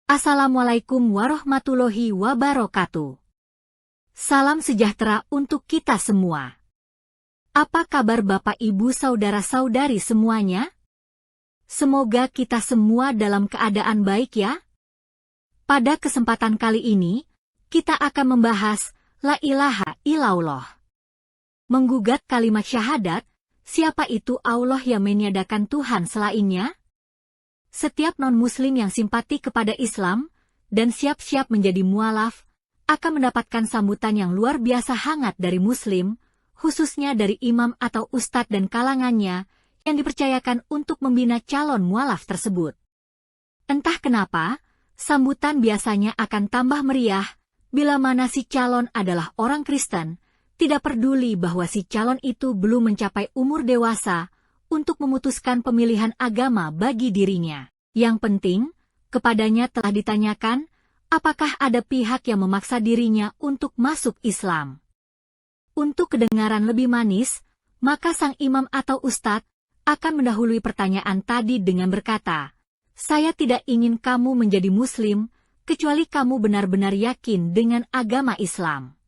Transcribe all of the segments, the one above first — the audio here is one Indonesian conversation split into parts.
Assalamualaikum warahmatullahi wabarakatuh. Salam sejahtera untuk kita semua. Apa kabar Bapak Ibu saudara-saudari semuanya? Semoga kita semua dalam keadaan baik ya. Pada kesempatan kali ini, kita akan membahas La ilaha illallah. Menggugat kalimat syahadat, siapa itu Allah yang meniadakan Tuhan selainnya? Setiap non-muslim yang simpati kepada Islam dan siap-siap menjadi mualaf akan mendapatkan sambutan yang luar biasa hangat dari muslim, khususnya dari imam atau ustadz dan kalangannya yang dipercayakan untuk membina calon mualaf tersebut. Entah kenapa, sambutan biasanya akan tambah meriah bila mana si calon adalah orang Kristen, tidak peduli bahwa si calon itu belum mencapai umur dewasa untuk memutuskan pemilihan agama bagi dirinya. Yang penting, kepadanya telah ditanyakan, apakah ada pihak yang memaksa dirinya untuk masuk Islam. Untuk kedengaran lebih manis, maka sang imam atau ustadz akan mendahului pertanyaan tadi dengan berkata, "Saya tidak ingin kamu menjadi muslim, kecuali kamu benar-benar yakin dengan agama Islam."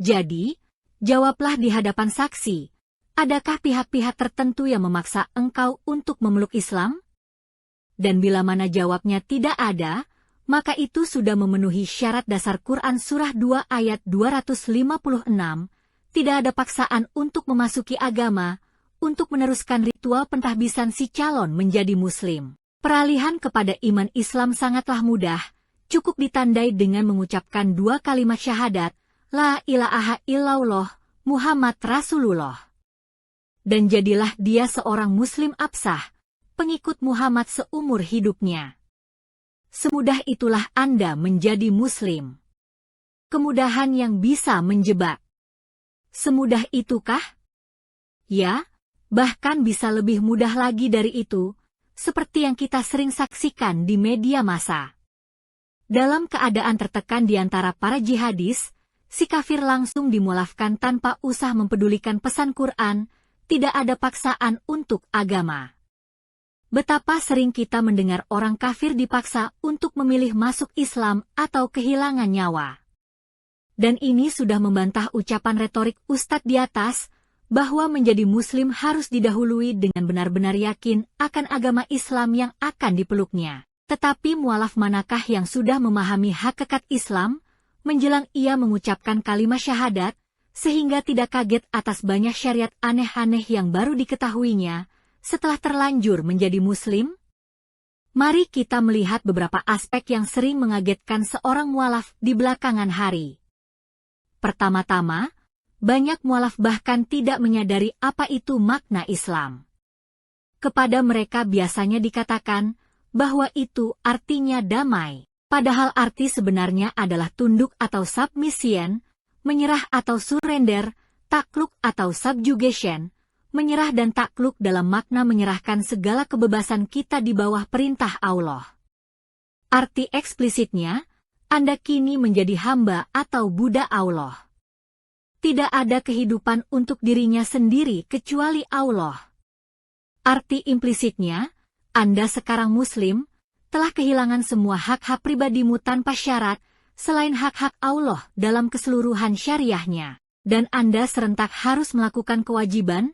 Jadi, jawablah di hadapan saksi, adakah pihak-pihak tertentu yang memaksa engkau untuk memeluk Islam? Dan bila mana jawabnya tidak ada, maka itu sudah memenuhi syarat dasar Quran Surah 2 ayat 256, tidak ada paksaan untuk memasuki agama, untuk meneruskan ritual pentahbisan si calon menjadi muslim. Peralihan kepada iman Islam sangatlah mudah, cukup ditandai dengan mengucapkan dua kalimat syahadat, La ilaha illallah, Muhammad Rasulullah. Dan jadilah dia seorang muslim absah, pengikut Muhammad seumur hidupnya. Semudah itulah Anda menjadi muslim. Kemudahan yang bisa menjebak. Semudah itukah? Ya, bahkan bisa lebih mudah lagi dari itu, seperti yang kita sering saksikan di media massa. Dalam keadaan tertekan di antara para jihadis, si kafir langsung dimualafkan tanpa usah mempedulikan pesan Quran, tidak ada paksaan untuk agama. Betapa sering kita mendengar orang kafir dipaksa untuk memilih masuk Islam atau kehilangan nyawa. Dan ini sudah membantah ucapan retorik Ustadz di atas, bahwa menjadi muslim harus didahului dengan benar-benar yakin akan agama Islam yang akan dipeluknya. Tetapi mualaf manakah yang sudah memahami hakikat Islam, menjelang ia mengucapkan kalimat syahadat, sehingga tidak kaget atas banyak syariat aneh-aneh yang baru diketahuinya, setelah terlanjur menjadi muslim? Mari kita melihat beberapa aspek yang sering mengagetkan seorang mualaf di belakangan hari. Pertama-tama, banyak mualaf bahkan tidak menyadari apa itu makna Islam. Kepada mereka biasanya dikatakan bahwa itu artinya damai, padahal arti sebenarnya adalah tunduk atau submission, menyerah atau surrender, takluk atau subjugation, menyerah dan takluk dalam makna menyerahkan segala kebebasan kita di bawah perintah Allah. Arti eksplisitnya, Anda kini menjadi hamba atau budak Allah. Tidak ada kehidupan untuk dirinya sendiri kecuali Allah. Arti implisitnya, Anda sekarang muslim, telah kehilangan semua hak-hak pribadimu tanpa syarat, selain hak-hak Allah dalam keseluruhan syariahnya. Dan Anda serentak harus melakukan kewajiban,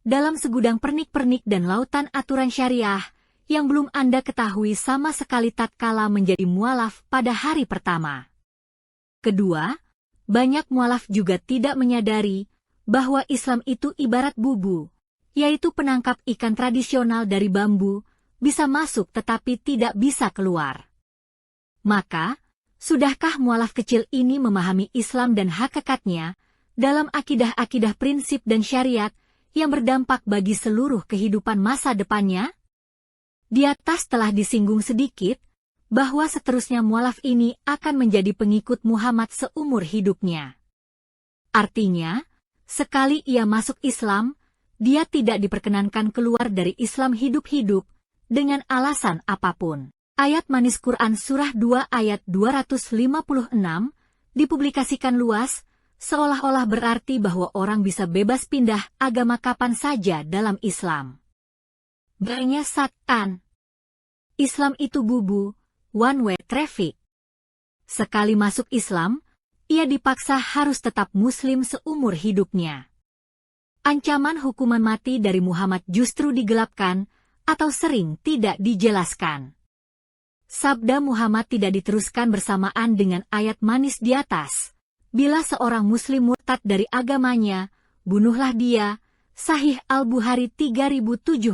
dalam segudang pernik-pernik dan lautan aturan syariah, yang belum Anda ketahui sama sekali tatkala menjadi mualaf pada hari pertama. Kedua, banyak mualaf juga tidak menyadari bahwa Islam itu ibarat bubu, yaitu penangkap ikan tradisional dari bambu, bisa masuk tetapi tidak bisa keluar. Maka, sudahkah mualaf kecil ini memahami Islam dan hakikatnya, dalam akidah-akidah prinsip dan syariat, yang berdampak bagi seluruh kehidupan masa depannya? Di atas telah disinggung sedikit, bahwa seterusnya mualaf ini akan menjadi pengikut Muhammad seumur hidupnya. Artinya, sekali ia masuk Islam, dia tidak diperkenankan keluar dari Islam hidup-hidup, dengan alasan apapun. Ayat manis Quran Surah 2 ayat 256, dipublikasikan luas, seolah-olah berarti bahwa orang bisa bebas pindah agama kapan saja dalam Islam. Banyak satan. Islam itu bubu, one-way traffic. Sekali masuk Islam, ia dipaksa harus tetap Muslim seumur hidupnya. Ancaman hukuman mati dari Muhammad justru digelapkan atau sering tidak dijelaskan. Sabda Muhammad tidak diteruskan bersamaan dengan ayat manis di atas. Bila seorang Muslim murtad dari agamanya, bunuhlah dia. Sahih Al-Bukhari 3017.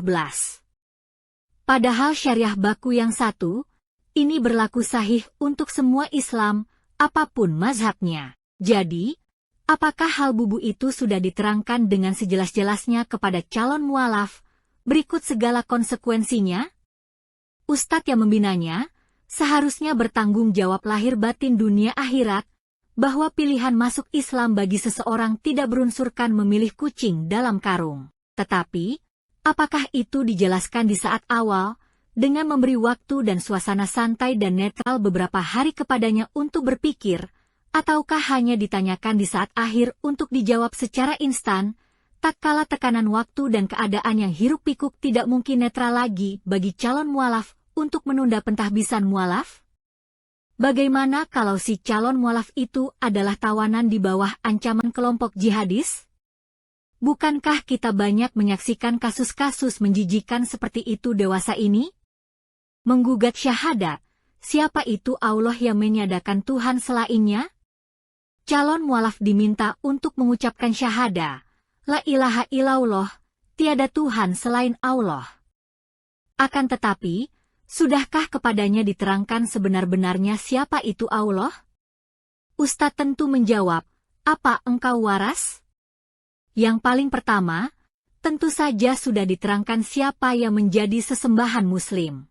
Padahal syariah baku yang satu, ini berlaku sahih untuk semua Islam, apapun mazhabnya. Jadi, apakah hal bubu itu sudah diterangkan dengan sejelas-jelasnya kepada calon mualaf, berikut segala konsekuensinya? Ustadz yang membinanya, seharusnya bertanggung jawab lahir batin dunia akhirat, bahwa pilihan masuk Islam bagi seseorang tidak berunsurkan memilih kucing dalam karung. Tetapi, apakah itu dijelaskan di saat awal, dengan memberi waktu dan suasana santai dan netral beberapa hari kepadanya untuk berpikir, ataukah hanya ditanyakan di saat akhir untuk dijawab secara instan, tak kala tekanan waktu dan keadaan yang hiruk-pikuk tidak mungkin netral lagi bagi calon mualaf untuk menunda pentahbisan mualaf? Bagaimana kalau si calon mualaf itu adalah tawanan di bawah ancaman kelompok jihadis? Bukankah kita banyak menyaksikan kasus-kasus menjijikan seperti itu dewasa ini? Menggugat syahadat, siapa itu Allah yang menyadakan Tuhan selainnya? Calon mualaf diminta untuk mengucapkan syahadah, la ilaha illallah, tiada Tuhan selain Allah. Akan tetapi, sudahkah kepadanya diterangkan sebenar-benarnya siapa itu Allah? Ustadz tentu menjawab, apa engkau waras? Yang paling pertama, tentu saja sudah diterangkan siapa yang menjadi sesembahan Muslim.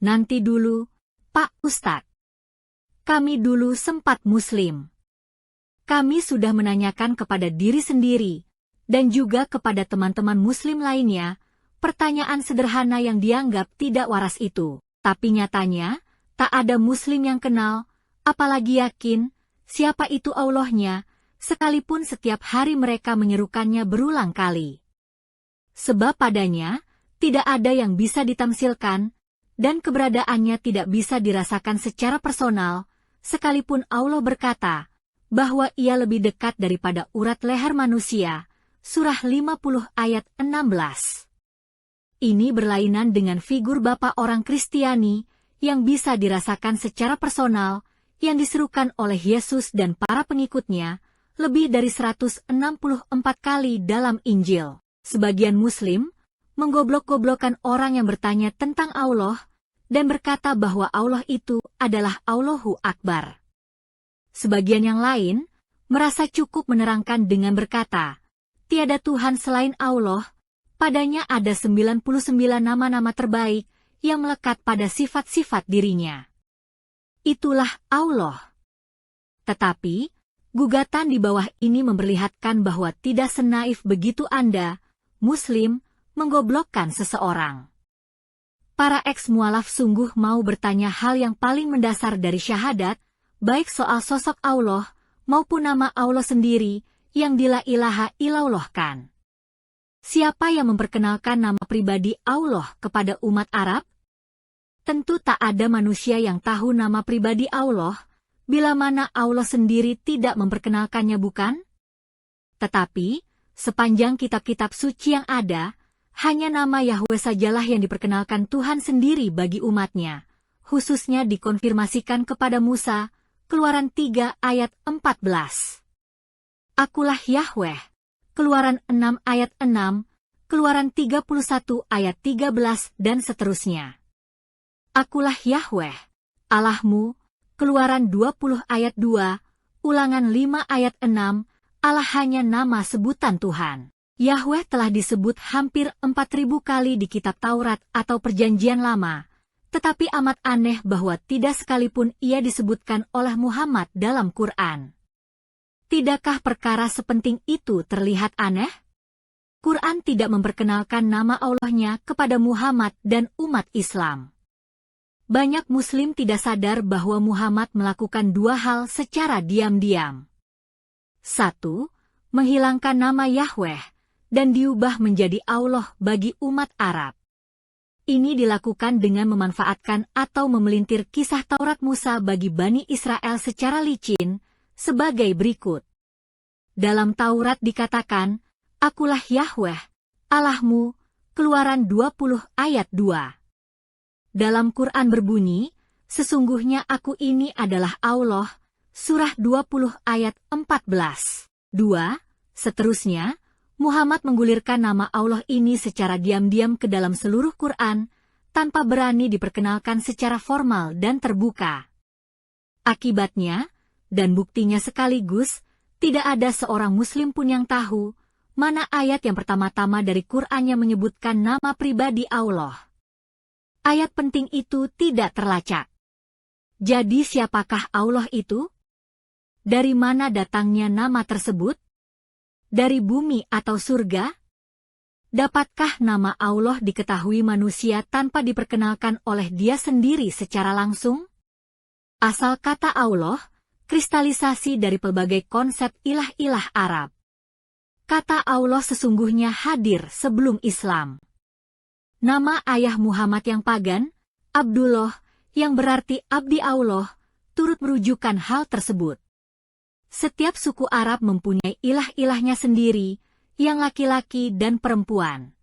Nanti dulu, Pak Ustadz. Kami dulu sempat Muslim. Kami sudah menanyakan kepada diri sendiri, dan juga kepada teman-teman Muslim lainnya, pertanyaan sederhana yang dianggap tidak waras itu. Tapi nyatanya, tak ada Muslim yang kenal, apalagi yakin, siapa itu Allahnya, sekalipun setiap hari mereka menyerukannya berulang kali. Sebab padanya, tidak ada yang bisa ditamsilkan, dan keberadaannya tidak bisa dirasakan secara personal, sekalipun Allah berkata, bahwa ia lebih dekat daripada urat leher manusia. Surah 50 ayat 16. Ini berlainan dengan figur Bapa orang Kristiani yang bisa dirasakan secara personal, yang diserukan oleh Yesus dan para pengikutnya, lebih dari 164 kali dalam Injil. Sebagian Muslim menggoblok-goblokkan orang yang bertanya tentang Allah, dan berkata bahwa Allah itu adalah Allahu Akbar. Sebagian yang lain merasa cukup menerangkan dengan berkata, tiada Tuhan selain Allah. Padanya ada 99 nama-nama terbaik yang melekat pada sifat-sifat dirinya. Itulah Allah. Tetapi, gugatan di bawah ini memperlihatkan bahwa tidak senaif begitu Anda, Muslim, menggoblokkan seseorang. Para eks-mualaf sungguh mau bertanya hal yang paling mendasar dari syahadat, baik soal sosok Allah, maupun nama Allah sendiri, yang la ilaha illallahkan. Siapa yang memperkenalkan nama pribadi Allah kepada umat Arab? Tentu tak ada manusia yang tahu nama pribadi Allah, bila mana Allah sendiri tidak memperkenalkannya, bukan? Tetapi, sepanjang kitab-kitab suci yang ada, hanya nama Yahweh sajalah yang diperkenalkan Tuhan sendiri bagi umatnya, khususnya dikonfirmasikan kepada Musa, Keluaran 3 ayat 14. Akulah Yahweh. Keluaran 6 ayat 6, Keluaran 31 ayat 13 dan seterusnya. Akulah Yahweh, Allahmu, Keluaran 20 ayat 2, Ulangan 5 ayat 6, Allah hanya nama sebutan Tuhan. Yahweh telah disebut hampir 4.000 kali di kitab Taurat atau Perjanjian Lama, tetapi amat aneh bahwa tidak sekalipun ia disebutkan oleh Muhammad dalam Quran. Tidakkah perkara sepenting itu terlihat aneh? Quran tidak memperkenalkan nama Allahnya kepada Muhammad dan umat Islam. Banyak Muslim tidak sadar bahwa Muhammad melakukan dua hal secara diam-diam. 1. Menghilangkan nama Yahweh, dan diubah menjadi Allah bagi umat Arab. Ini dilakukan dengan memanfaatkan atau memelintir kisah Taurat Musa bagi Bani Israel secara licin, sebagai berikut. Dalam Taurat dikatakan, Akulah Yahweh, Allahmu, Keluaran 20 ayat 2. Dalam Quran berbunyi, Sesungguhnya aku ini adalah Allah, Surah 20 ayat 14. 2. Seterusnya, Muhammad menggulirkan nama Allah ini secara diam-diam ke dalam seluruh Quran, tanpa berani diperkenalkan secara formal dan terbuka. Akibatnya, dan buktinya sekaligus, tidak ada seorang Muslim pun yang tahu, mana ayat yang pertama-tama dari Quran yang menyebutkan nama pribadi Allah. Ayat penting itu tidak terlacak. Jadi siapakah Allah itu? Dari mana datangnya nama tersebut? Dari bumi atau surga? Dapatkah nama Allah diketahui manusia tanpa diperkenalkan oleh Dia sendiri secara langsung? Asal kata Allah, kristalisasi dari pelbagai konsep ilah-ilah Arab. Kata Allah sesungguhnya hadir sebelum Islam. Nama ayah Muhammad yang pagan, Abdullah, yang berarti abdi Allah, turut merujukan hal tersebut. Setiap suku Arab mempunyai ilah-ilahnya sendiri, yang laki-laki dan perempuan.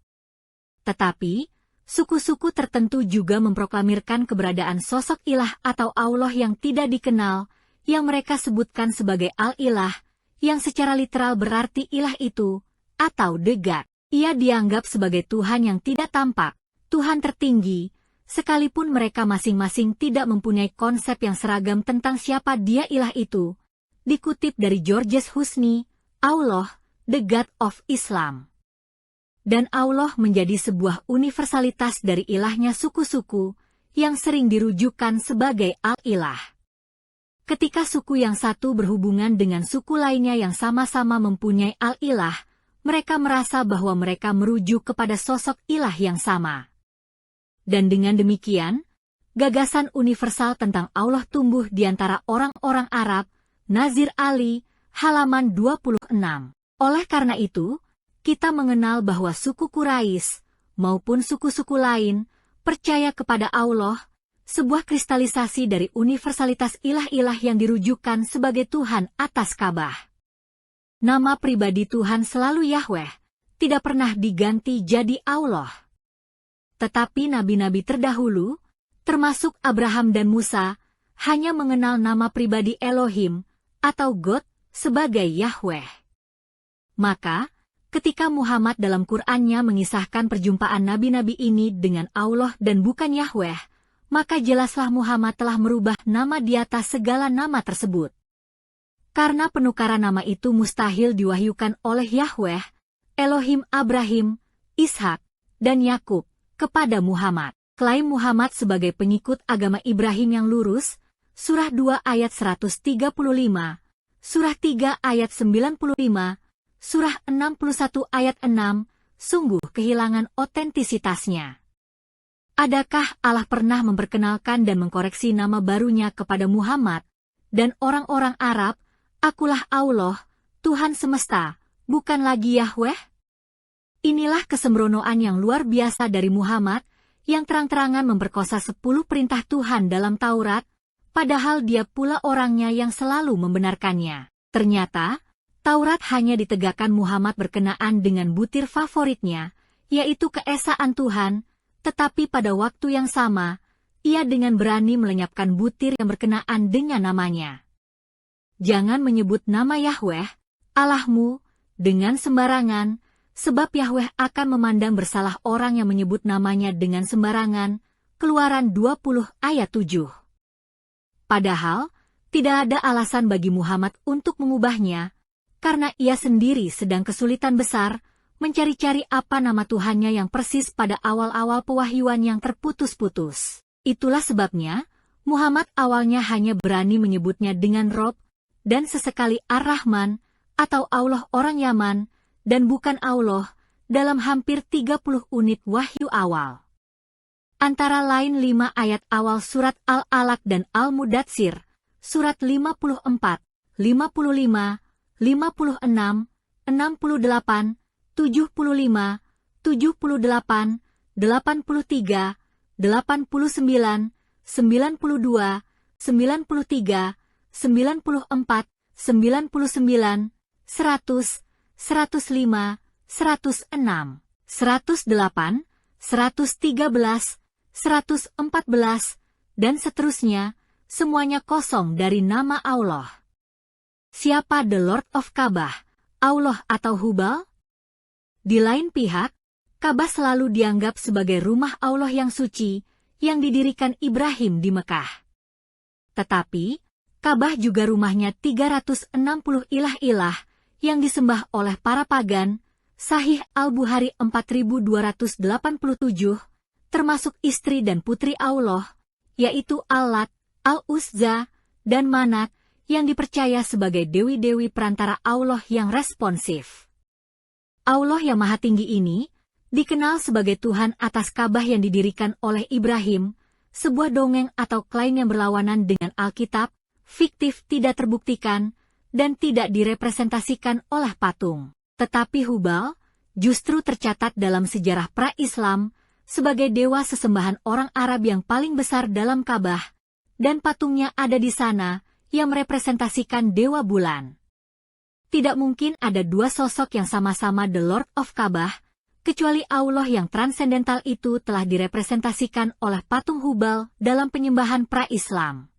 Tetapi, suku-suku tertentu juga memproklamirkan keberadaan sosok ilah atau Allah yang tidak dikenal, yang mereka sebutkan sebagai Al-Ilah, yang secara literal berarti ilah itu, atau the God. Ia dianggap sebagai Tuhan yang tidak tampak, Tuhan tertinggi, sekalipun mereka masing-masing tidak mempunyai konsep yang seragam tentang siapa Dia ilah itu. Dikutip dari Georges Husni, Allah, the God of Islam. Dan Allah menjadi sebuah universalitas dari ilahnya suku-suku, yang sering dirujukan sebagai Al-Ilah. Ketika suku yang satu berhubungan dengan suku lainnya yang sama-sama mempunyai Al-Ilah, mereka merasa bahwa mereka merujuk kepada sosok ilah yang sama. Dan dengan demikian, gagasan universal tentang Allah tumbuh di antara orang-orang Arab, Nazir Ali, halaman 26. Oleh karena itu, kita mengenal bahwa suku Quraisy, maupun suku-suku lain, percaya kepada Allah, sebuah kristalisasi dari universalitas ilah-ilah yang dirujukan sebagai Tuhan atas Ka'bah. Nama pribadi Tuhan selalu Yahweh, tidak pernah diganti jadi Allah. Tetapi nabi-nabi terdahulu, termasuk Abraham dan Musa, hanya mengenal nama pribadi Elohim, atau God, sebagai Yahweh. Maka, ketika Muhammad dalam Qur'annya mengisahkan perjumpaan nabi-nabi ini dengan Allah dan bukan Yahweh, maka jelaslah Muhammad telah merubah nama di atas segala nama tersebut. Karena penukaran nama itu mustahil diwahyukan oleh Yahweh, Elohim Abraham, Ishak, dan Yakub, kepada Muhammad. Klaim Muhammad sebagai pengikut agama Ibrahim yang lurus, Surah 2 ayat 135, Surah 3 ayat 95, Surah 61 ayat 6, sungguh kehilangan otentisitasnya. Adakah Allah pernah memperkenalkan dan mengkoreksi nama barunya kepada Muhammad dan orang-orang Arab, Akulah Allah, Tuhan semesta, bukan lagi Yahweh? Inilah kesembronoan yang luar biasa dari Muhammad, yang terang-terangan memperkosa 10 perintah Tuhan dalam Taurat, padahal dia pula orangnya yang selalu membenarkannya. Ternyata, Taurat hanya ditegakkan Muhammad berkenaan dengan butir favoritnya, yaitu keesaan Tuhan, tetapi pada waktu yang sama, ia dengan berani melenyapkan butir yang berkenaan dengan namanya. Jangan menyebut nama Yahweh, Allahmu, dengan sembarangan, sebab Yahweh akan memandang bersalah orang yang menyebut namanya dengan sembarangan, Keluaran 20 ayat 7. Padahal, tidak ada alasan bagi Muhammad untuk mengubahnya, karena ia sendiri sedang kesulitan besar, mencari-cari apa nama Tuhannya yang persis pada awal-awal pewahyuan yang terputus-putus. Itulah sebabnya, Muhammad awalnya hanya berani menyebutnya dengan Rob, dan sesekali Ar-Rahman, atau Allah orang Yaman, dan bukan Allah, dalam hampir 30 unit wahyu awal. Antara lain 5 ayat awal surat Al-Alaq dan Al-Mudatsir, surat 54, 55, 56, 68, 75, 78, 83, 89, 92, 93, 94, 99, 100, 105, 106, 108, 113, 114, dan seterusnya, semuanya kosong dari nama Allah. Siapa The Lord of Ka'bah, Allah atau Hubal? Di lain pihak, Ka'bah selalu dianggap sebagai rumah Allah yang suci, yang didirikan Ibrahim di Mekah. Tetapi, Ka'bah juga rumahnya 360 ilah-ilah yang disembah oleh para pagan. Sahih Al-Bukhari 4287, termasuk istri dan putri Allah, yaitu Al-Lat, Al-Uzza, dan Manat, yang dipercaya sebagai dewi-dewi perantara Allah yang responsif. Allah yang Maha Tinggi ini dikenal sebagai Tuhan atas Ka'bah yang didirikan oleh Ibrahim, sebuah dongeng atau klaim yang berlawanan dengan Alkitab, fiktif tidak terbuktikan, dan tidak direpresentasikan oleh patung. Tetapi Hubal justru tercatat dalam sejarah pra-Islam sebagai dewa sesembahan orang Arab yang paling besar dalam Ka'bah, dan patungnya ada di sana yang merepresentasikan dewa bulan. Tidak mungkin ada dua sosok yang sama-sama The Lord of Ka'bah, kecuali Allah yang transendental itu telah direpresentasikan oleh patung Hubal dalam penyembahan pra-Islam.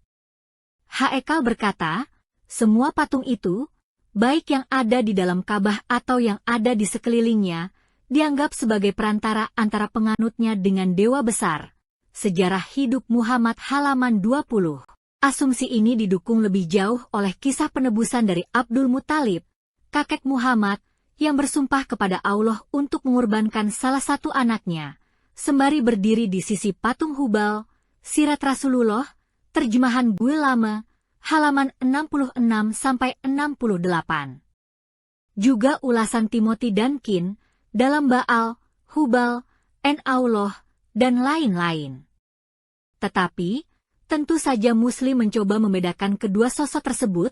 Haekal berkata, semua patung itu, baik yang ada di dalam Ka'bah atau yang ada di sekelilingnya, dianggap sebagai perantara antara penganutnya dengan dewa besar. Sejarah hidup Muhammad halaman 20. Asumsi ini didukung lebih jauh oleh kisah penebusan dari Abdul Muttalib, kakek Muhammad, yang bersumpah kepada Allah untuk mengorbankan salah satu anaknya, sembari berdiri di sisi patung Hubal. Sirat Rasulullah, terjemahan Guil Lama, halaman 66-68. Juga ulasan Timothy Duncan dalam Baal, Hubal, and Allah, dan lain-lain. Tetapi, tentu saja Muslim mencoba membedakan kedua sosok tersebut,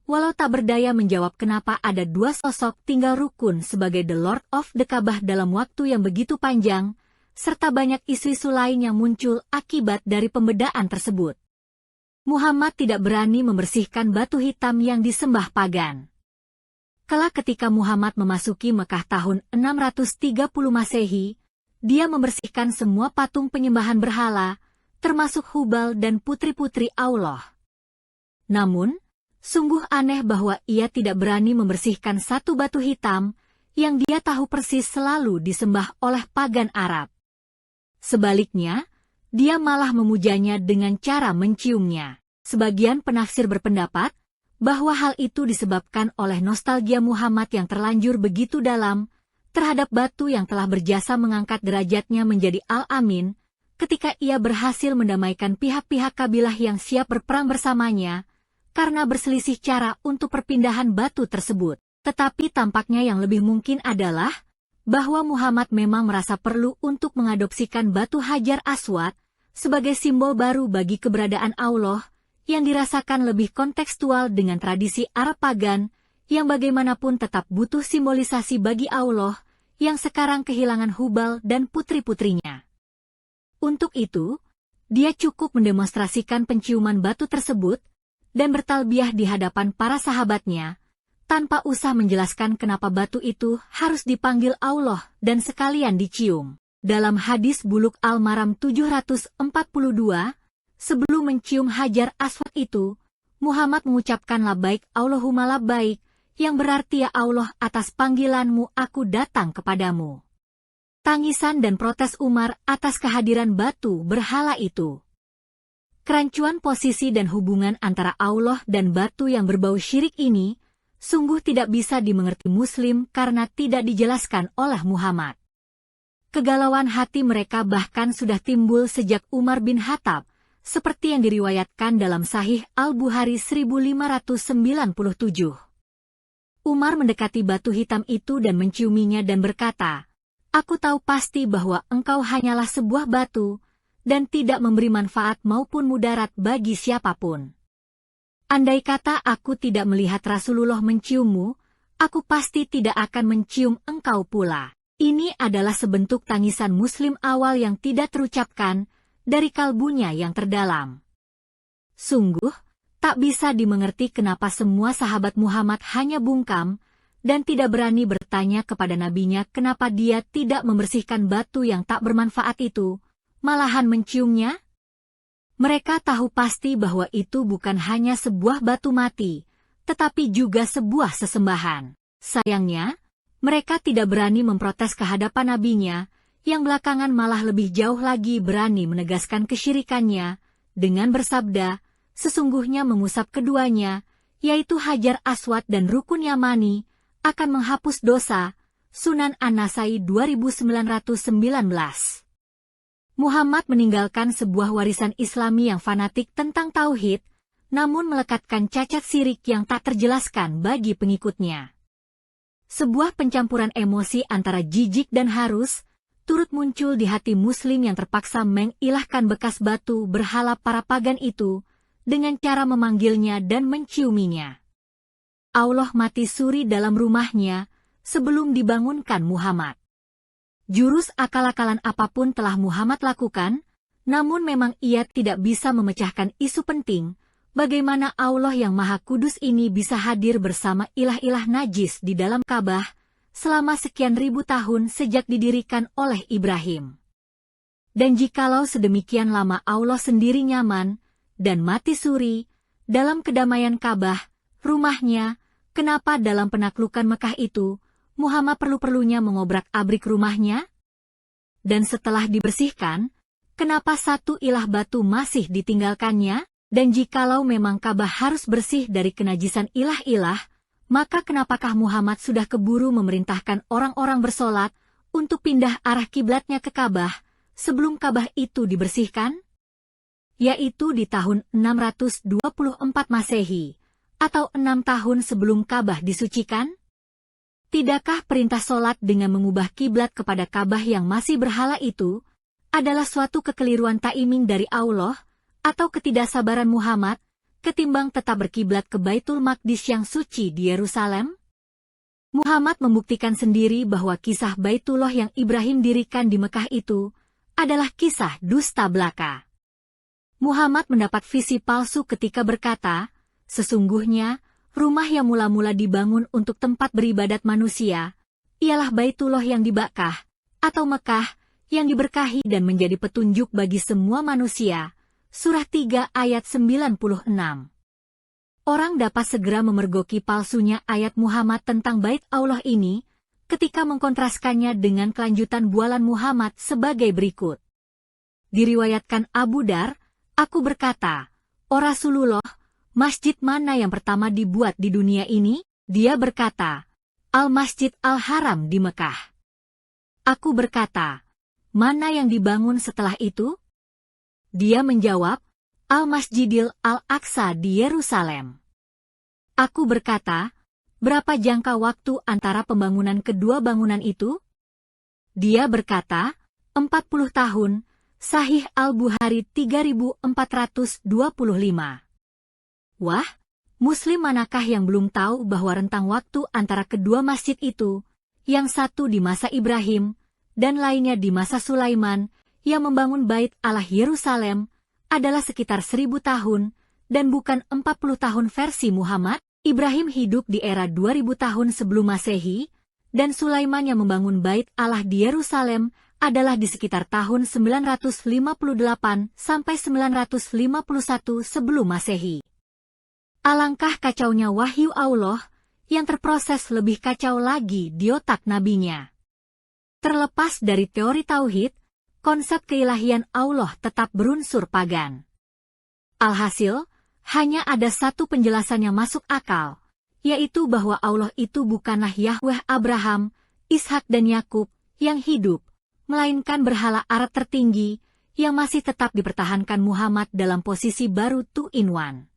walau tak berdaya menjawab kenapa ada dua sosok tinggal rukun sebagai The Lord of the Ka'bah dalam waktu yang begitu panjang, serta banyak isu-isu lain yang muncul akibat dari pembedaan tersebut. Muhammad tidak berani membersihkan batu hitam yang disembah pagan. Kelak ketika Muhammad memasuki Mekah tahun 630 Masehi, dia membersihkan semua patung penyembahan berhala, termasuk Hubal dan putri-putri Allah. Namun, sungguh aneh bahwa ia tidak berani membersihkan satu batu hitam yang dia tahu persis selalu disembah oleh pagan Arab. Sebaliknya, dia malah memujanya dengan cara menciumnya. Sebagian penafsir berpendapat bahwa hal itu disebabkan oleh nostalgia Muhammad yang terlanjur begitu dalam terhadap batu yang telah berjasa mengangkat derajatnya menjadi Al-Amin ketika ia berhasil mendamaikan pihak-pihak kabilah yang siap berperang bersamanya, karena berselisih cara untuk perpindahan batu tersebut. Tetapi tampaknya yang lebih mungkin adalah bahwa Muhammad memang merasa perlu untuk mengadopsikan batu Hajar Aswad sebagai simbol baru bagi keberadaan Allah, yang dirasakan lebih kontekstual dengan tradisi Arab pagan, yang bagaimanapun tetap butuh simbolisasi bagi Allah, yang sekarang kehilangan Hubal dan putri-putrinya. Untuk itu, dia cukup mendemonstrasikan penciuman batu tersebut, dan bertalbiah di hadapan para sahabatnya, tanpa usah menjelaskan kenapa batu itu harus dipanggil Allah dan sekalian dicium. Dalam hadis Bulugh Al-Maram 742, sebelum mencium Hajar Aswad itu, Muhammad mengucapkan labbaik Allahumma labbaik, yang berarti ya Allah atas panggilanmu aku datang kepadamu. Tangisan dan protes Umar atas kehadiran batu berhala itu. Kerancuan posisi dan hubungan antara Allah dan batu yang berbau syirik ini, sungguh tidak bisa dimengerti Muslim karena tidak dijelaskan oleh Muhammad. Kegalauan hati mereka bahkan sudah timbul sejak Umar bin Khattab, seperti yang diriwayatkan dalam Sahih Al-Bukhari 1597. Umar mendekati batu hitam itu dan menciuminya dan berkata, "Aku tahu pasti bahwa engkau hanyalah sebuah batu, dan tidak memberi manfaat maupun mudarat bagi siapapun. Andai kata aku tidak melihat Rasulullah menciummu, aku pasti tidak akan mencium engkau pula." Ini adalah sebentuk tangisan Muslim awal yang tidak terucapkan dari kalbunya yang terdalam. Sungguh, tak bisa dimengerti kenapa semua sahabat Muhammad hanya bungkam dan tidak berani bertanya kepada nabinya kenapa dia tidak membersihkan batu yang tak bermanfaat itu, malahan menciumnya. Mereka tahu pasti bahwa itu bukan hanya sebuah batu mati, tetapi juga sebuah sesembahan. Sayangnya, mereka tidak berani memprotes kehadapan nabinya, yang belakangan malah lebih jauh lagi berani menegaskan kesyirikannya, dengan bersabda, sesungguhnya mengusap keduanya, yaitu Hajar Aswad dan Rukun Yamani, akan menghapus dosa. Sunan An-Nasai 2919. Muhammad meninggalkan sebuah warisan Islami yang fanatik tentang tauhid, namun melekatkan cacat syirik yang tak terjelaskan bagi pengikutnya. Sebuah pencampuran emosi antara jijik dan harus turut muncul di hati Muslim yang terpaksa mengilahkan bekas batu berhala para pagan itu dengan cara memanggilnya dan menciuminya. Allah mati suri dalam rumahnya sebelum dibangunkan Muhammad. Jurus akal-akalan apapun telah Muhammad lakukan, namun memang ia tidak bisa memecahkan isu penting, bagaimana Allah yang Maha Kudus ini bisa hadir bersama ilah-ilah najis di dalam Ka'bah selama sekian ribu tahun sejak didirikan oleh Ibrahim. Dan jikalau sedemikian lama Allah sendiri nyaman dan mati suri dalam kedamaian Ka'bah, rumahnya, kenapa dalam penaklukan Mekah itu, Muhammad perlu-perlunya mengobrak-abrik rumahnya? Dan setelah dibersihkan, kenapa satu ilah batu masih ditinggalkannya? Dan jikalau memang Ka'bah harus bersih dari kenajisan ilah-ilah, maka kenapakah Muhammad sudah keburu memerintahkan orang-orang bersolat untuk pindah arah kiblatnya ke Ka'bah sebelum Ka'bah itu dibersihkan? Yaitu di tahun 624 Masehi, atau 6 tahun sebelum Ka'bah disucikan? Tidakkah perintah solat dengan mengubah kiblat kepada Ka'bah yang masih berhala itu adalah suatu kekeliruan taiming dari Allah, atau ketidaksabaran Muhammad, ketimbang tetap berkiblat ke Baitul Maqdis yang suci di Yerusalem? Muhammad membuktikan sendiri bahwa kisah Baitullah yang Ibrahim dirikan di Mekah itu adalah kisah dusta belaka. Muhammad mendapat visi palsu ketika berkata, sesungguhnya, rumah yang mula-mula dibangun untuk tempat beribadat manusia, ialah Baitullah yang di Bakkah, atau Mekah, yang diberkahi dan menjadi petunjuk bagi semua manusia. Surah 3 ayat 96. Orang dapat segera memergoki palsunya ayat Muhammad tentang Bait Allah ini, ketika mengkontraskannya dengan kelanjutan bualan Muhammad sebagai berikut. Diriwayatkan Abu Dar, aku berkata, "O Rasulullah, masjid mana yang pertama dibuat di dunia ini?" Dia berkata, "Al-Masjid Al-Haram di Mekah." Aku berkata, "Mana yang dibangun setelah itu?" Dia menjawab, Al-Masjidil Al-Aqsa di Yerusalem. Aku berkata, berapa jangka waktu antara pembangunan kedua bangunan itu? Dia berkata, 40 tahun, Sahih Al-Bukhari 3425. Wah, Muslim manakah yang belum tahu bahwa rentang waktu antara kedua masjid itu, yang satu di masa Ibrahim, dan lainnya di masa Sulaiman, yang membangun Bait Allah Yerusalem, adalah sekitar 1000 tahun, dan bukan 40 tahun versi Muhammad. Ibrahim hidup di era 2000 tahun sebelum Masehi, dan Sulaiman yang membangun Bait Allah di Yerusalem adalah di sekitar tahun 958 sampai 951 sebelum Masehi. Alangkah kacaunya wahyu Allah, yang terproses lebih kacau lagi di otak nabinya. Terlepas dari teori tauhid, konsep keilahian Allah tetap berunsur pagan. Alhasil, hanya ada satu penjelasan yang masuk akal, yaitu bahwa Allah itu bukanlah Yahweh Abraham, Ishak dan Yakub yang hidup, melainkan berhala Arab tertinggi yang masih tetap dipertahankan Muhammad dalam posisi baru two-in-one.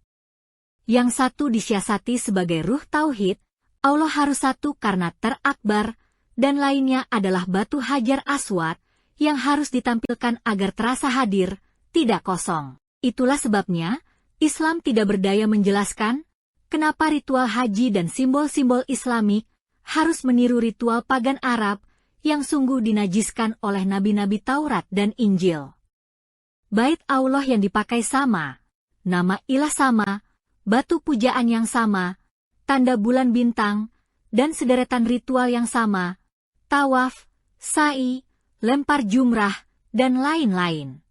Yang satu disiasati sebagai ruh tauhid, Allah harus satu karena terakbar, dan lainnya adalah batu Hajar Aswad, yang harus ditampilkan agar terasa hadir, tidak kosong. Itulah sebabnya, Islam tidak berdaya menjelaskan, kenapa ritual haji dan simbol-simbol Islamik harus meniru ritual pagan Arab, yang sungguh dinajiskan oleh nabi-nabi Taurat dan Injil. Bait Allah yang dipakai sama, nama ilah sama, batu pujaan yang sama, tanda bulan bintang, dan sederetan ritual yang sama, tawaf, sa'i, lempar jumrah, dan lain-lain.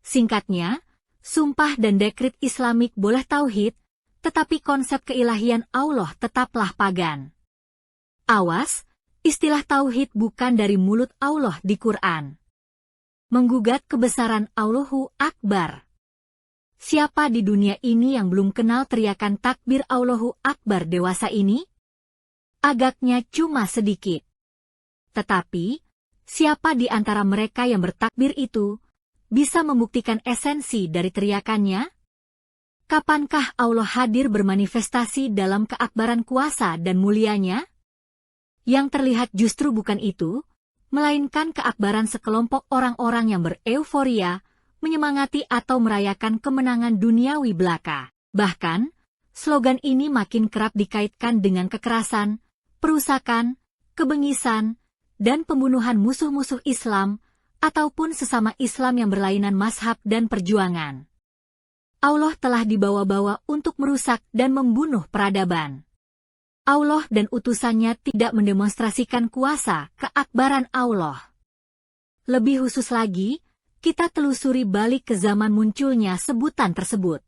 Singkatnya, sumpah dan dekrit Islamik boleh tauhid, tetapi konsep keilahian Allah tetaplah pagan. Awas, istilah tauhid bukan dari mulut Allah di Quran. Menggugat kebesaran Allahu Akbar. Siapa di dunia ini yang belum kenal teriakan takbir Allahu Akbar dewasa ini? Agaknya cuma sedikit. Tetapi, siapa di antara mereka yang bertakbir itu bisa membuktikan esensi dari teriakannya? Kapankah Allah hadir bermanifestasi dalam keakbaran kuasa dan mulianya? Yang terlihat justru bukan itu, melainkan keakbaran sekelompok orang-orang yang bereuforia, menyemangati atau merayakan kemenangan duniawi belaka. Bahkan, slogan ini makin kerap dikaitkan dengan kekerasan, perusakan, kebengisan, dan pembunuhan musuh-musuh Islam, ataupun sesama Islam yang berlainan mazhab dan perjuangan. Allah telah dibawa-bawa untuk merusak dan membunuh peradaban. Allah dan utusannya tidak mendemonstrasikan kuasa keakbaran Allah. Lebih khusus lagi, kita telusuri balik ke zaman munculnya sebutan tersebut.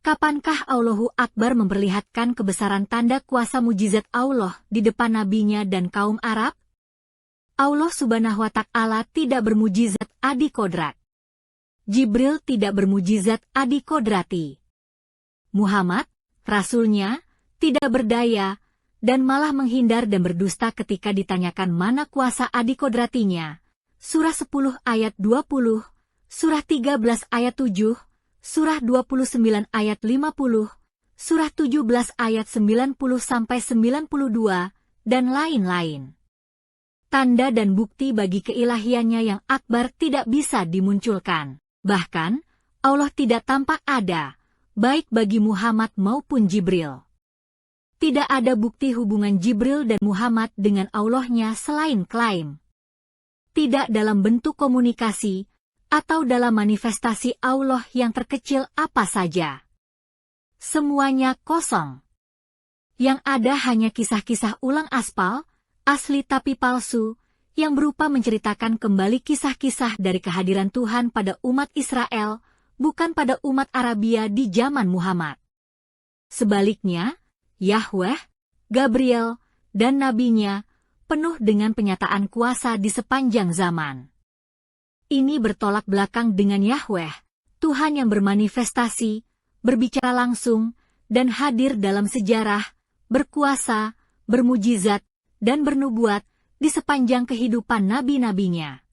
Kapankah Allahu Akbar memperlihatkan kebesaran tanda kuasa mujizat Allah di depan nabinya dan kaum Arab? Allah Subhanahu wa Ta'ala tidak bermujizat adi kodrat. Jibril tidak bermujizat adi kodrati. Muhammad, Rasulnya, tidak berdaya, dan malah menghindar dan berdusta ketika ditanyakan mana kuasa adi kodratinya. Surah 10 ayat 20, Surah 13 ayat 7, Surah 29 ayat 50, Surah 17 ayat 90-92, dan lain-lain. Tanda dan bukti bagi keilahiannya yang akbar tidak bisa dimunculkan. Bahkan, Allah tidak tampak ada, baik bagi Muhammad maupun Jibril. Tidak ada bukti hubungan Jibril dan Muhammad dengan Allahnya selain klaim. Tidak dalam bentuk komunikasi, atau dalam manifestasi Allah yang terkecil apa saja. Semuanya kosong. Yang ada hanya kisah-kisah ulang aspal, asli tapi palsu, yang berupa menceritakan kembali kisah-kisah dari kehadiran Tuhan pada umat Israel, bukan pada umat Arabia di zaman Muhammad. Sebaliknya, Yahweh, Gabriel, dan nabinya penuh dengan penyataan kuasa di sepanjang zaman. Ini bertolak belakang dengan Yahweh, Tuhan yang bermanifestasi, berbicara langsung, dan hadir dalam sejarah, berkuasa, bermujizat, dan bernubuat di sepanjang kehidupan nabi-nabinya.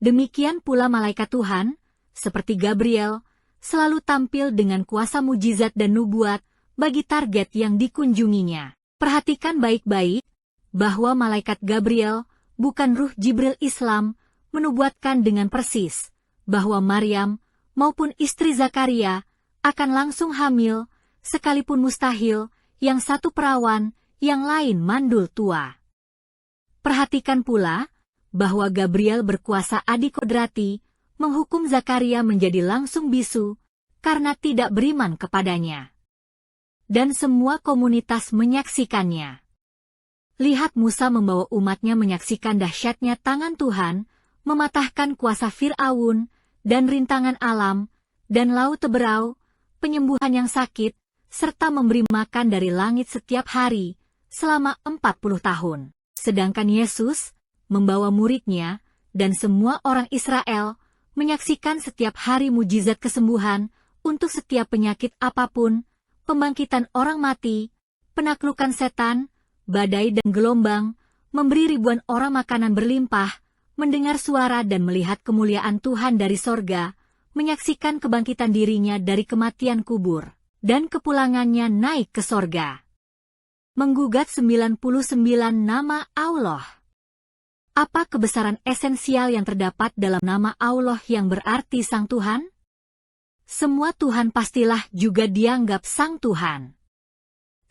Demikian pula malaikat Tuhan, seperti Gabriel, selalu tampil dengan kuasa mujizat dan nubuat bagi target yang dikunjunginya. Perhatikan baik-baik, bahwa malaikat Gabriel, bukan ruh Jibril Islam, menubuatkan dengan persis, bahwa Maryam, maupun istri Zakaria, akan langsung hamil, sekalipun mustahil, yang satu perawan, yang lain mandul tua. Perhatikan pula, bahwa Gabriel berkuasa adi kodrati, menghukum Zakaria menjadi langsung bisu, karena tidak beriman kepadanya. Dan semua komunitas menyaksikannya. Lihat Musa membawa umatnya menyaksikan dahsyatnya tangan Tuhan, mematahkan kuasa Fir'aun, dan rintangan alam, dan laut teberau, penyembuhan yang sakit, serta memberi makan dari langit setiap hari, selama 40 tahun. Sedangkan Yesus, membawa muridnya, dan semua orang Israel, menyaksikan setiap hari mujizat kesembuhan, untuk setiap penyakit apapun, pembangkitan orang mati, penaklukan setan, badai dan gelombang, memberi ribuan orang makanan berlimpah, mendengar suara dan melihat kemuliaan Tuhan dari sorga, menyaksikan kebangkitan dirinya dari kematian kubur, dan kepulangannya naik ke sorga. Menggugat 99 nama Allah. Apa kebesaran esensial yang terdapat dalam nama Allah yang berarti Sang Tuhan? Semua Tuhan pastilah juga dianggap Sang Tuhan.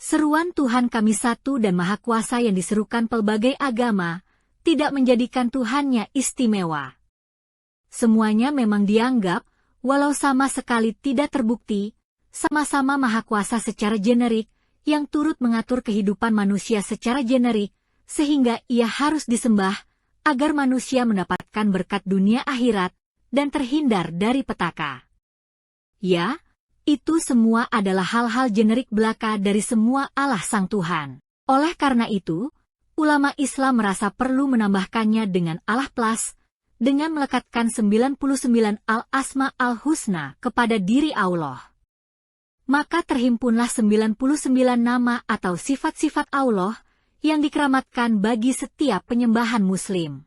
Seruan Tuhan Kami Satu dan Maha Kuasa yang diserukan pelbagai agama, tidak menjadikan Tuhannya istimewa. Semuanya memang dianggap, walau sama sekali tidak terbukti, sama-sama maha kuasa secara generik, yang turut mengatur kehidupan manusia secara generik, sehingga ia harus disembah, agar manusia mendapatkan berkat dunia akhirat, dan terhindar dari petaka. Ya, itu semua adalah hal-hal generik belaka dari semua Allah Sang Tuhan. Oleh karena itu, ulama Islam merasa perlu menambahkannya dengan Allah Plus, dengan melekatkan 99 al-asma al-husna kepada diri Allah. Maka terhimpunlah 99 nama atau sifat-sifat Allah yang dikeramatkan bagi setiap penyembahan Muslim.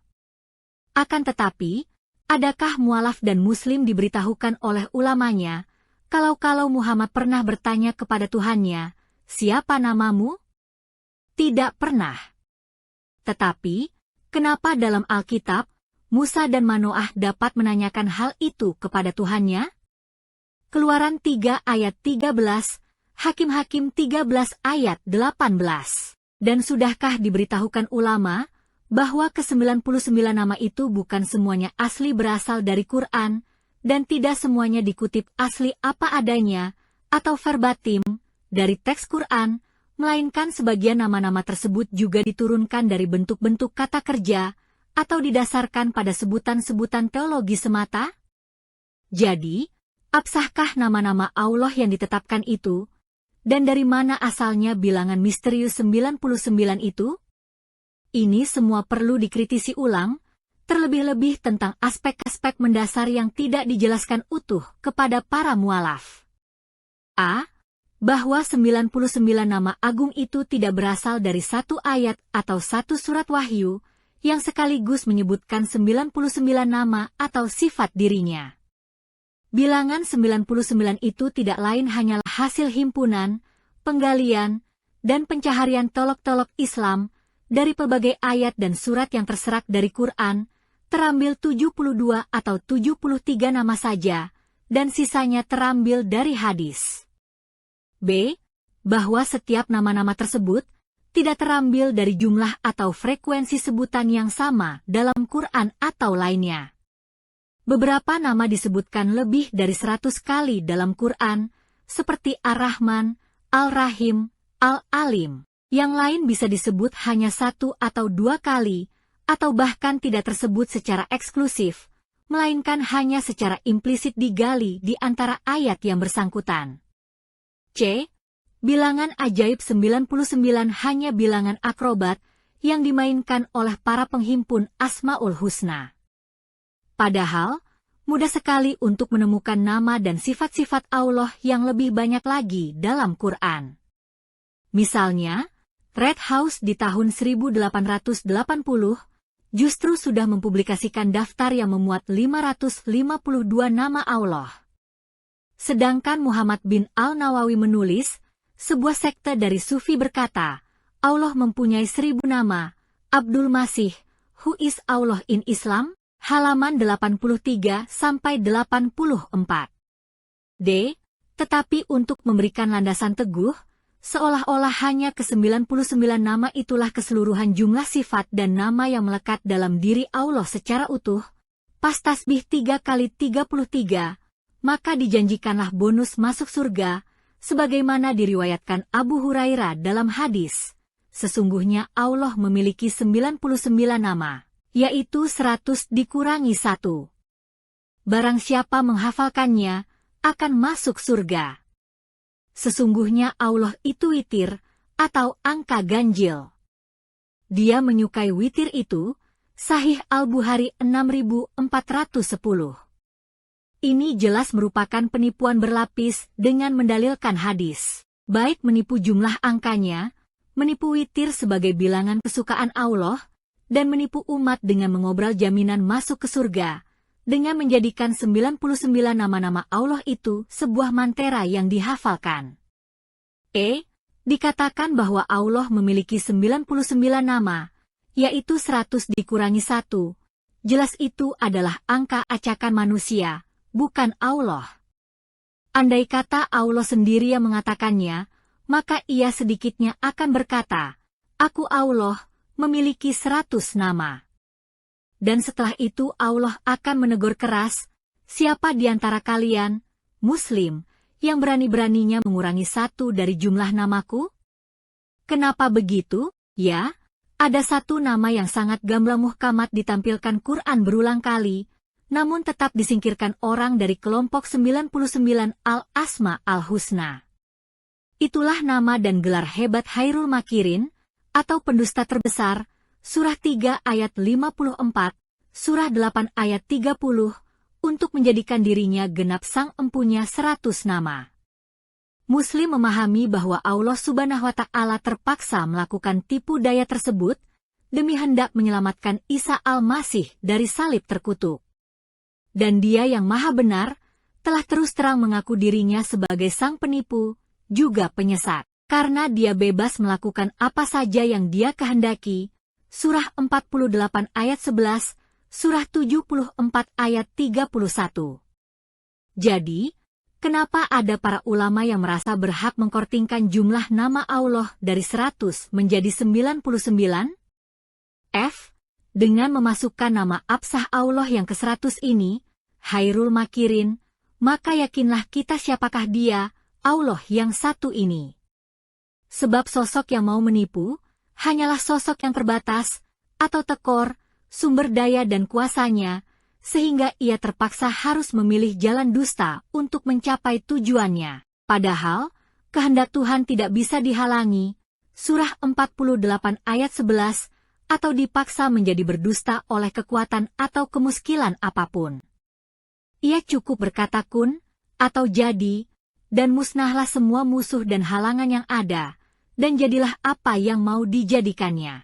Akan tetapi, adakah mualaf dan Muslim diberitahukan oleh ulamanya, kalau Muhammad pernah bertanya kepada Tuhannya, "Siapa namamu?" Tidak pernah. Tetapi, kenapa dalam Alkitab, Musa dan Manoah dapat menanyakan hal itu kepada Tuhannya? Keluaran 3 ayat 13, Hakim-Hakim 13 ayat 18. Dan sudahkah diberitahukan ulama, bahwa ke-99 nama itu bukan semuanya asli berasal dari Quran, dan tidak semuanya dikutip asli apa adanya, atau verbatim, dari teks Quran, melainkan sebagian nama-nama tersebut juga diturunkan dari bentuk-bentuk kata kerja, atau didasarkan pada sebutan-sebutan teologi semata? Jadi, absahkah nama-nama Allah yang ditetapkan itu? Dan dari mana asalnya bilangan misterius 99 itu? Ini semua perlu dikritisi ulang, terlebih-lebih tentang aspek-aspek mendasar yang tidak dijelaskan utuh kepada para mualaf. A. Bahwa 99 nama agung itu tidak berasal dari satu ayat atau satu surat wahyu, yang sekaligus menyebutkan 99 nama atau sifat dirinya. Bilangan 99 itu tidak lain hanyalah hasil himpunan, penggalian, dan pencaharian tolok-tolok Islam dari pelbagai ayat dan surat yang terserak dari Quran, terambil 72 atau 73 nama saja, dan sisanya terambil dari hadis. B. Bahwa setiap nama-nama tersebut tidak terambil dari jumlah atau frekuensi sebutan yang sama dalam Quran atau lainnya. Beberapa nama disebutkan lebih dari 100 kali dalam Quran, seperti Ar-Rahman, Al-Rahim, Al-Alim. Yang lain bisa disebut hanya 1 atau 2 kali, atau bahkan tidak tersebut secara eksklusif, melainkan hanya secara implisit digali di antara ayat yang bersangkutan. C. Bilangan ajaib 99 hanya bilangan akrobat yang dimainkan oleh para penghimpun Asmaul Husna. Padahal, mudah sekali untuk menemukan nama dan sifat-sifat Allah yang lebih banyak lagi dalam Quran. Misalnya, Red House di tahun 1880 justru sudah mempublikasikan daftar yang memuat 552 nama Allah. Sedangkan Muhammad bin Al-Nawawi menulis, sebuah sekte dari Sufi berkata, Allah mempunyai 1000 nama, Abdul Masih, Who is Allah in Islam? Halaman 83-84. D. Tetapi untuk memberikan landasan teguh, seolah-olah hanya ke-99 nama itulah keseluruhan jumlah sifat dan nama yang melekat dalam diri Allah secara utuh, pas tasbih 3 kali 33, maka dijanjikanlah bonus masuk surga, sebagaimana diriwayatkan Abu Hurairah dalam hadis. Sesungguhnya Allah memiliki 99 nama, yaitu 100 dikurangi 1. Barang siapa menghafalkannya, akan masuk surga. Sesungguhnya Allah itu witir, atau angka ganjil. Dia menyukai witir itu, Sahih Al-Bukhari 6410. Ini jelas merupakan penipuan berlapis dengan mendalilkan hadis. Baik menipu jumlah angkanya, menipu witir sebagai bilangan kesukaan Allah, dan menipu umat dengan mengobrol jaminan masuk ke surga, dengan menjadikan 99 nama-nama Allah itu sebuah mantera yang dihafalkan. Dikatakan bahwa Allah memiliki 99 nama, yaitu 100 dikurangi 1. Jelas itu adalah angka acakan manusia, bukan Allah. Andai kata Allah sendiri yang mengatakannya, maka ia sedikitnya akan berkata, Aku Allah, memiliki 100 nama. Dan setelah itu Allah akan menegur keras, siapa di antara kalian, Muslim, yang berani-beraninya mengurangi satu dari jumlah namaku? Kenapa begitu? Ya, ada satu nama yang sangat gamblang muhkamat ditampilkan Quran berulang kali, namun tetap disingkirkan orang dari kelompok 99 Al-Asma Al-Husna. Itulah nama dan gelar hebat Khairul Makirin, atau pendusta terbesar, Surah 3 ayat 54, Surah 8 ayat 30, untuk menjadikan dirinya genap sang empunya 100 nama. Muslim memahami bahwa Allah Subhanahu wa Ta'ala terpaksa melakukan tipu daya tersebut demi hendak menyelamatkan Isa Al-Masih dari salib terkutuk. Dan Dia yang Maha Benar telah terus terang mengaku dirinya sebagai sang penipu, juga penyesat, karena Dia bebas melakukan apa saja yang Dia kehendaki. Surah 48 ayat 11, Surah 74 ayat 31. Jadi, kenapa ada para ulama yang merasa berhak mengkortingkan jumlah nama Allah dari 100 menjadi 99? Dengan memasukkan nama absah Allah yang ke-100 ini, Khairul Makirin, maka yakinlah kita siapakah Dia, Allah yang satu ini. Sebab sosok yang mau menipu, hanyalah sosok yang terbatas, atau tekor, sumber daya dan kuasanya, sehingga ia terpaksa harus memilih jalan dusta untuk mencapai tujuannya. Padahal, kehendak Tuhan tidak bisa dihalangi, Surah 48 ayat 11, atau dipaksa menjadi berdusta oleh kekuatan atau kemuskilan apapun. Ia cukup berkata kun, atau jadi, dan musnahlah semua musuh dan halangan yang ada, dan jadilah apa yang mau dijadikannya.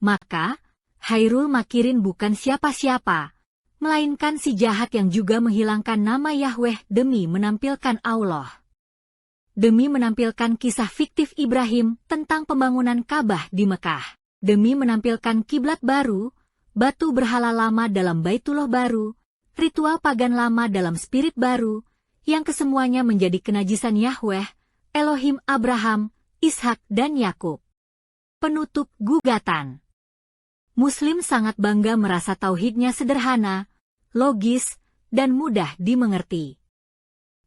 Maka, Khairul Makirin bukan siapa-siapa, melainkan si jahat yang juga menghilangkan nama Yahweh demi menampilkan Allah. Demi menampilkan kisah fiktif Ibrahim tentang pembangunan Ka'bah di Mekah. Demi menampilkan kiblat baru, batu berhala lama dalam Baitullah baru, ritual pagan lama dalam spirit baru, yang kesemuanya menjadi kenajisan Yahweh, Elohim Abraham, Ishak dan Yakub. Penutup gugatan. Muslim sangat bangga merasa tauhidnya sederhana, logis, dan mudah dimengerti.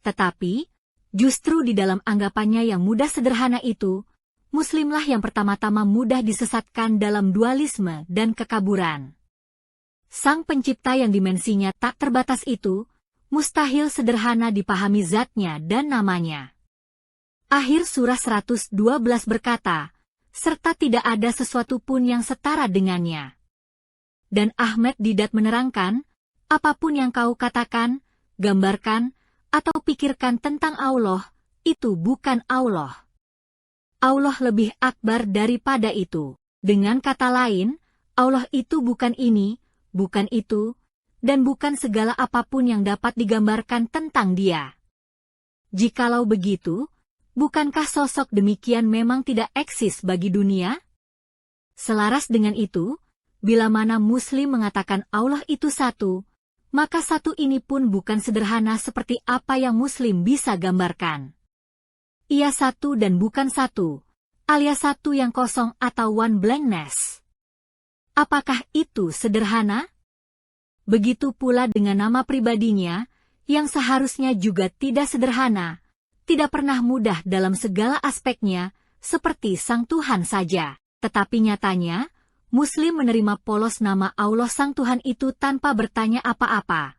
Tetapi, justru di dalam anggapannya yang mudah sederhana itu, Muslimlah yang pertama-tama mudah disesatkan dalam dualisme dan kekaburan. Sang pencipta yang dimensinya tak terbatas itu, mustahil sederhana dipahami zatnya dan namanya. Akhir surah 112 berkata, serta tidak ada sesuatu pun yang setara dengannya. Dan Ahmad Didat menerangkan, apapun yang kau katakan, gambarkan, atau pikirkan tentang Allah, itu bukan Allah. Allah lebih akbar daripada itu. Dengan kata lain, Allah itu bukan ini, bukan itu, dan bukan segala apapun yang dapat digambarkan tentang Dia. Jikalau begitu, bukankah sosok demikian memang tidak eksis bagi dunia? Selaras dengan itu, bila mana Muslim mengatakan Allah itu satu, maka satu ini pun bukan sederhana seperti apa yang Muslim bisa gambarkan. Ia satu dan bukan satu, alias satu yang kosong atau one blankness. Apakah itu sederhana? Begitu pula dengan nama pribadinya, yang seharusnya juga tidak sederhana, tidak pernah mudah dalam segala aspeknya, seperti Sang Tuhan saja. Tetapi nyatanya, Muslim menerima polos nama Allah Sang Tuhan itu tanpa bertanya apa-apa.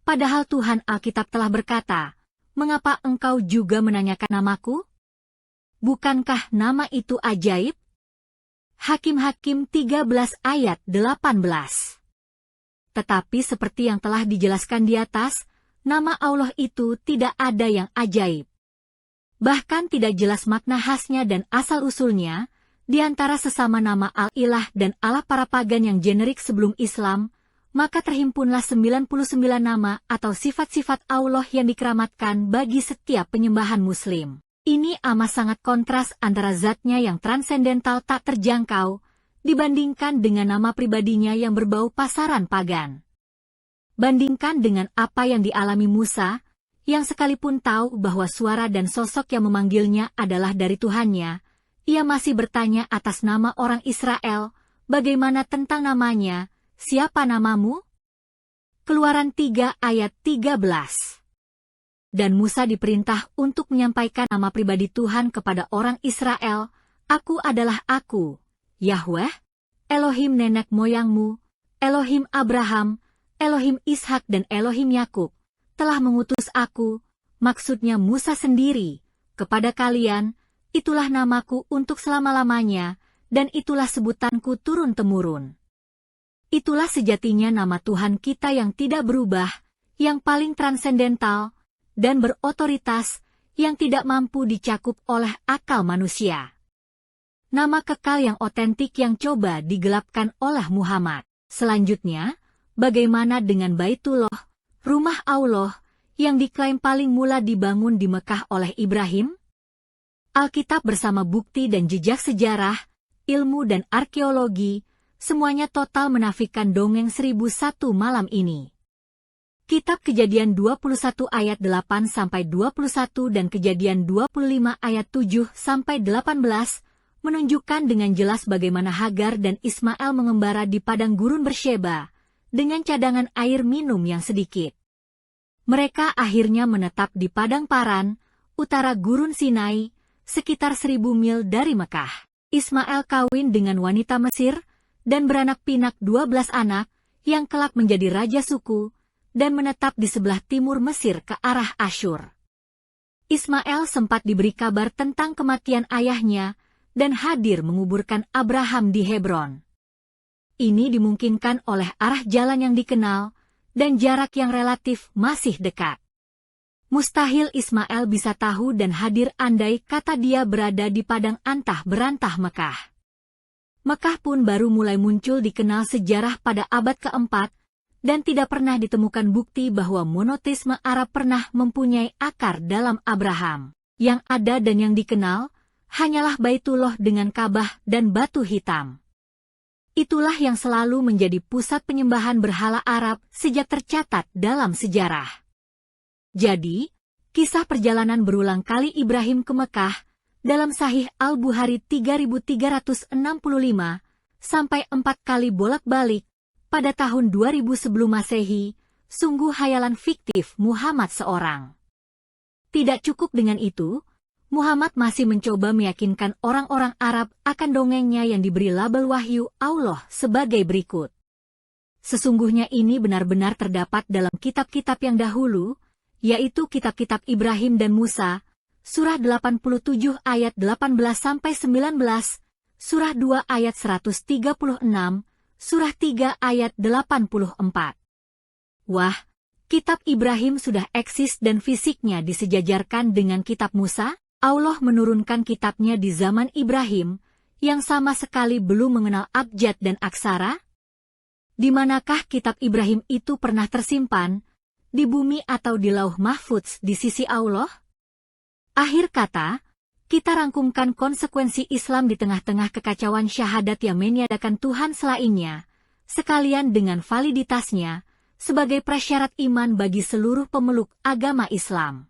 Padahal Tuhan Alkitab telah berkata, mengapa engkau juga menanyakan namaku? Bukankah nama itu ajaib? Hakim-Hakim 13 ayat 18. Tetapi seperti yang telah dijelaskan di atas, nama Allah itu tidak ada yang ajaib. Bahkan tidak jelas makna khasnya dan asal-usulnya, di antara sesama nama Al-Ilah dan Allah para pagan yang generik sebelum Islam, maka terhimpunlah 99 nama atau sifat-sifat Allah yang dikeramatkan bagi setiap penyembahan Muslim. Ini amat sangat kontras antara zatnya yang transendental tak terjangkau, dibandingkan dengan nama pribadinya yang berbau pasaran pagan. Bandingkan dengan apa yang dialami Musa, yang sekalipun tahu bahwa suara dan sosok yang memanggilnya adalah dari Tuhannya, ia masih bertanya atas nama orang Israel, bagaimana tentang namanya, siapa namamu? Keluaran 3 ayat 13. Dan Musa diperintah untuk menyampaikan nama pribadi Tuhan kepada orang Israel, Aku adalah Aku, Yahweh, Elohim nenek moyangmu, Elohim Abraham, Elohim Ishak dan Elohim Yakub, telah mengutus aku, maksudnya Musa sendiri, kepada kalian, itulah namaku untuk selama-lamanya, dan itulah sebutanku turun-temurun. Itulah sejatinya nama Tuhan kita yang tidak berubah, yang paling transendental, dan berotoritas, yang tidak mampu dicakup oleh akal manusia. Nama kekal yang otentik yang coba digelapkan oleh Muhammad. Selanjutnya, bagaimana dengan Baitullah, rumah Allah, yang diklaim paling mula dibangun di Mekah oleh Ibrahim? Alkitab bersama bukti dan jejak sejarah, ilmu dan arkeologi, semuanya total menafikan dongeng 1001 malam ini. Kitab Kejadian 21 ayat 8-21 dan Kejadian 25 ayat 7-18 menunjukkan dengan jelas bagaimana Hagar dan Ismail mengembara di padang gurun Bersyeba dengan cadangan air minum yang sedikit. Mereka akhirnya menetap di padang Paran, utara gurun Sinai, sekitar 1000 mil dari Mekah. Ismail kawin dengan wanita Mesir, dan beranak pinak 12 anak, yang kelak menjadi raja suku, dan menetap di sebelah timur Mesir ke arah Asyur. Ismail sempat diberi kabar tentang kematian ayahnya, dan hadir menguburkan Abraham di Hebron. Ini dimungkinkan oleh arah jalan yang dikenal, dan jarak yang relatif masih dekat. Mustahil Ismail bisa tahu dan hadir andai kata dia berada di padang antah berantah Mekah. Mekah pun baru mulai muncul dikenal sejarah pada abad keempat, dan tidak pernah ditemukan bukti bahwa monoteisme Arab pernah mempunyai akar dalam Abraham. Yang ada dan yang dikenal, hanyalah Baitullah dengan Ka'bah dan batu hitam. Itulah yang selalu menjadi pusat penyembahan berhala Arab sejak tercatat dalam sejarah. Jadi, kisah perjalanan berulang kali Ibrahim ke Mekah, dalam Sahih Al-Bukhari 3365, sampai 4 kali bolak-balik, pada tahun 2000 sebelum Masehi, sungguh hayalan fiktif Muhammad seorang. Tidak cukup dengan itu, Muhammad masih mencoba meyakinkan orang-orang Arab akan dongengnya yang diberi label wahyu Allah sebagai berikut. Sesungguhnya ini benar-benar terdapat dalam kitab-kitab yang dahulu, yaitu kitab-kitab Ibrahim dan Musa, Surah 87 ayat 18-19, Surah 2 ayat 136, Surah 3 ayat 84. Wah, kitab Ibrahim sudah eksis dan fisiknya disejajarkan dengan kitab Musa? Allah menurunkan kitabnya di zaman Ibrahim, yang sama sekali belum mengenal abjad dan aksara? Di manakah kitab Ibrahim itu pernah tersimpan? Di bumi atau di lauh mahfudz di sisi Allah? Akhir kata, kita rangkumkan konsekuensi Islam di tengah-tengah kekacauan syahadat yang meniadakan Tuhan selainnya, sekalian dengan validitasnya, sebagai prasyarat iman bagi seluruh pemeluk agama Islam.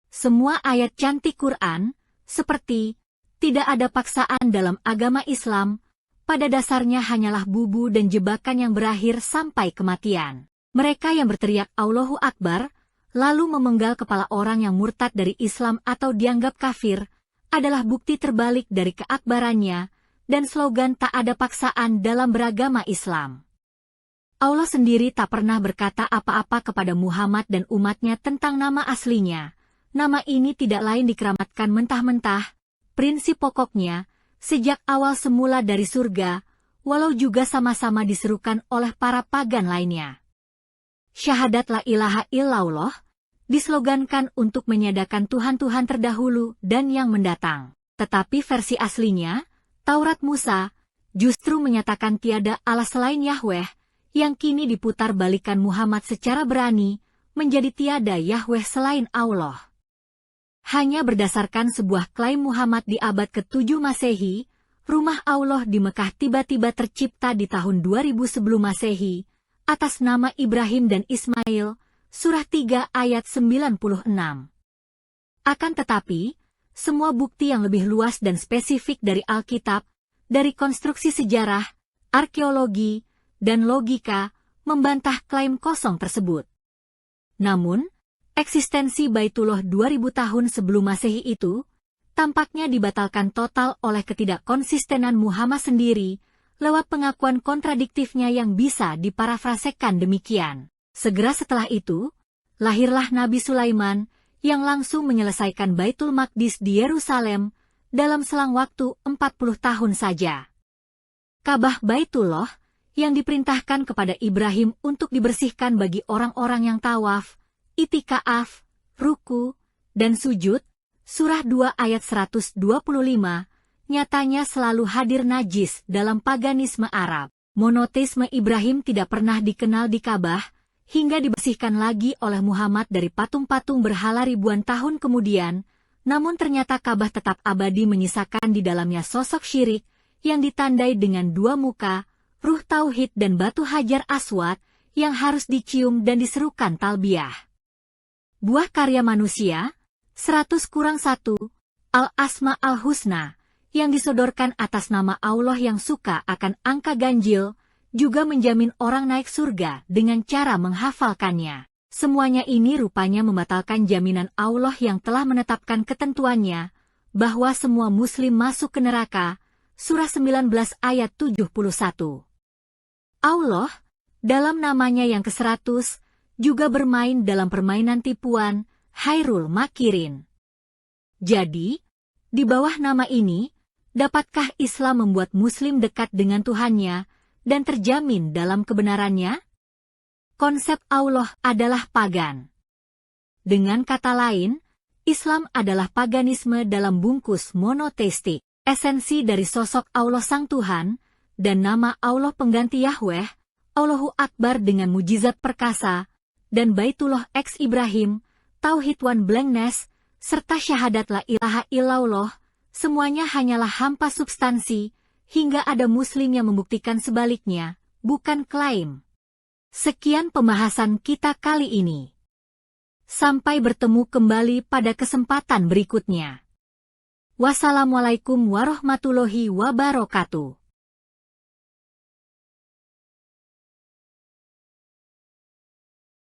Semua ayat cantik Quran, seperti, tidak ada paksaan dalam agama Islam, pada dasarnya hanyalah bubu dan jebakan yang berakhir sampai kematian. Mereka yang berteriak Allahu Akbar, lalu memenggal kepala orang yang murtad dari Islam atau dianggap kafir, adalah bukti terbalik dari keakbarannya, dan slogan tak ada paksaan dalam beragama Islam. Allah sendiri tak pernah berkata apa-apa kepada Muhammad dan umatnya tentang nama aslinya. Nama ini tidak lain dikeramatkan mentah-mentah, prinsip pokoknya, sejak awal semula dari surga, walau juga sama-sama diserukan oleh para pagan lainnya. Syahadat la ilaha illallah, dislogankan untuk menyadarkan Tuhan-Tuhan terdahulu dan yang mendatang. Tetapi versi aslinya, Taurat Musa, justru menyatakan tiada Allah selain Yahweh, yang kini diputar balikan Muhammad secara berani, menjadi tiada Yahweh selain Allah. Hanya berdasarkan sebuah klaim Muhammad di abad ke-7 Masehi, rumah Allah di Mekah tiba-tiba tercipta di tahun 2000 sebelum Masehi, atas nama Ibrahim dan Ismail, Surah 3 ayat 96. Akan tetapi, semua bukti yang lebih luas dan spesifik dari Alkitab, dari konstruksi sejarah, arkeologi, dan logika, membantah klaim kosong tersebut. Namun, eksistensi Baitullah 2000 tahun sebelum Masehi itu, tampaknya dibatalkan total oleh ketidakkonsistenan Muhammad sendiri, lewat pengakuan kontradiktifnya yang bisa diparafrasekan demikian. Segera setelah itu, lahirlah Nabi Sulaiman, yang langsung menyelesaikan Baitul Maqdis di Yerusalem dalam selang waktu 40 tahun saja. Ka'bah Baitullah yang diperintahkan kepada Ibrahim untuk dibersihkan bagi orang-orang yang tawaf, itikaaf, ruku, dan sujud, surah 2 ayat 125, nyatanya selalu hadir najis dalam paganisme Arab. Monoteisme Ibrahim tidak pernah dikenal di Ka'bah, hingga dibersihkan lagi oleh Muhammad dari patung-patung berhala ribuan tahun kemudian, namun ternyata Ka'bah tetap abadi menyisakan di dalamnya sosok syirik yang ditandai dengan dua muka, ruh tauhid dan batu hajar aswad yang harus dicium dan diserukan talbiyah. Buah karya manusia, 100-1, Al-Asma Al-Husna, yang disodorkan atas nama Allah yang suka akan angka ganjil, juga menjamin orang naik surga dengan cara menghafalkannya. Semuanya ini rupanya membatalkan jaminan Allah yang telah menetapkan ketentuannya, bahwa semua muslim masuk ke neraka, surah 19 ayat 71. Allah, dalam namanya yang ke-100, juga bermain dalam permainan tipuan, Hairul Makirin. Jadi, di bawah nama ini, dapatkah Islam membuat muslim dekat dengan Tuhannya, dan terjamin dalam kebenarannya? Konsep Allah adalah pagan. Dengan kata lain, Islam adalah paganisme dalam bungkus monoteistik. Esensi dari sosok Allah Sang Tuhan, dan nama Allah pengganti Yahweh, Allahu Akbar dengan mujizat perkasa, dan Baitullah X Ibrahim, Tauhid One Blankness, serta syahadat la ilaha illallah, semuanya hanyalah hampa substansi, hingga ada muslim yang membuktikan sebaliknya, bukan klaim. Sekian pembahasan kita kali ini. Sampai bertemu kembali pada kesempatan berikutnya. Wassalamualaikum warahmatullahi wabarakatuh.